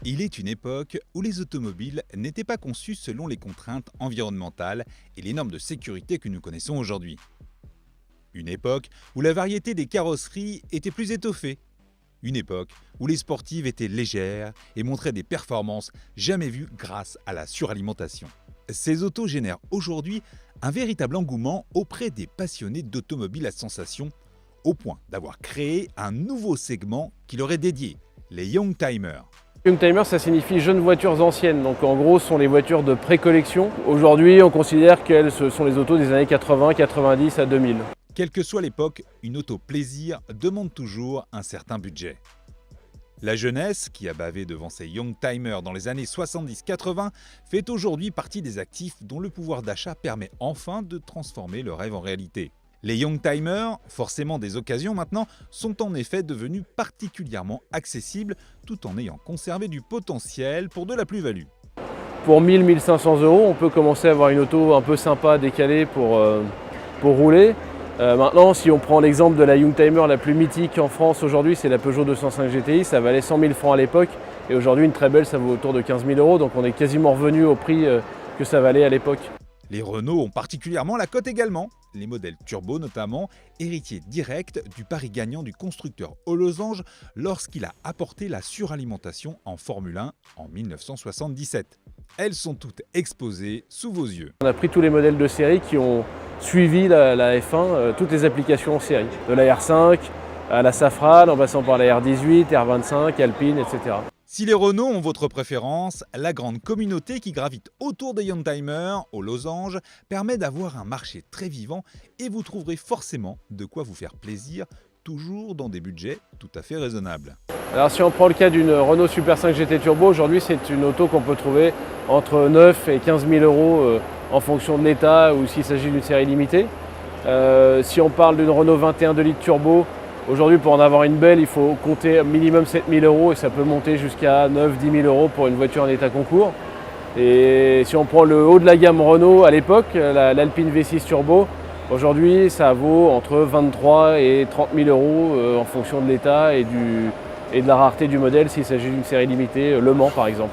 Il est une époque où les automobiles n'étaient pas conçues selon les contraintes environnementales et les normes de sécurité que nous connaissons aujourd'hui. Une époque où la variété des carrosseries était plus étoffée. Une époque où les sportives étaient légères et montraient des performances jamais vues grâce à la suralimentation. Ces autos génèrent aujourd'hui un véritable engouement auprès des passionnés d'automobiles à sensation, au point d'avoir créé un nouveau segment qui leur est dédié, les Youngtimers. Youngtimer, ça signifie jeunes voitures anciennes, donc en gros ce sont les voitures de pré-collection. Aujourd'hui on considère qu'elles sont les autos des années 80, 90 à 2000. Quelle que soit l'époque, une auto plaisir demande toujours un certain budget. La jeunesse, qui a bavé devant ces Youngtimers dans les années 70-80, fait aujourd'hui partie des actifs dont le pouvoir d'achat permet enfin de transformer le rêve en réalité. Les Youngtimers, forcément des occasions maintenant, sont en effet devenus particulièrement accessibles tout en ayant conservé du potentiel pour de la plus-value. Pour 1000-1500 €, on peut commencer à avoir une auto un peu sympa, décalée pour rouler. Maintenant, si on prend l'exemple de la Youngtimer la plus mythique en France aujourd'hui, c'est la Peugeot 205 GTI, ça valait 100 000 francs à l'époque, et aujourd'hui une très belle, ça vaut autour de 15 000 €, donc on est quasiment revenu au prix que ça valait à l'époque. Les Renault ont particulièrement la cote également, les modèles turbo notamment, héritiers directs du pari gagnant du constructeur aux losanges lorsqu'il a apporté la suralimentation en Formule 1 en 1977. Elles sont toutes exposées sous vos yeux. On a pris tous les modèles de série qui ont suivi la F1, toutes les applications en série, de la R5 à la Safran, en passant par la R18, R25, Alpine, etc. Si les Renault ont votre préférence, la grande communauté qui gravite autour des Youngtimers, aux losanges, permet d'avoir un marché très vivant et vous trouverez forcément de quoi vous faire plaisir, toujours dans des budgets tout à fait raisonnables. Alors si on prend le cas d'une Renault Super 5 GT Turbo, aujourd'hui c'est une auto qu'on peut trouver entre 9 et 15 000 € en fonction de l'état ou s'il s'agit d'une série limitée. Si on parle d'une Renault 21 2 litres turbo, aujourd'hui pour en avoir une belle, il faut compter minimum 7 000 € et ça peut monter jusqu'à 9-10 000 € pour une voiture en état concours. Et si on prend le haut de la gamme Renault à l'époque, l'Alpine V6 Turbo, aujourd'hui ça vaut entre 23 et 30 000 € en fonction de l'état et de la rareté du modèle s'il s'agit d'une série limitée, Le Mans par exemple.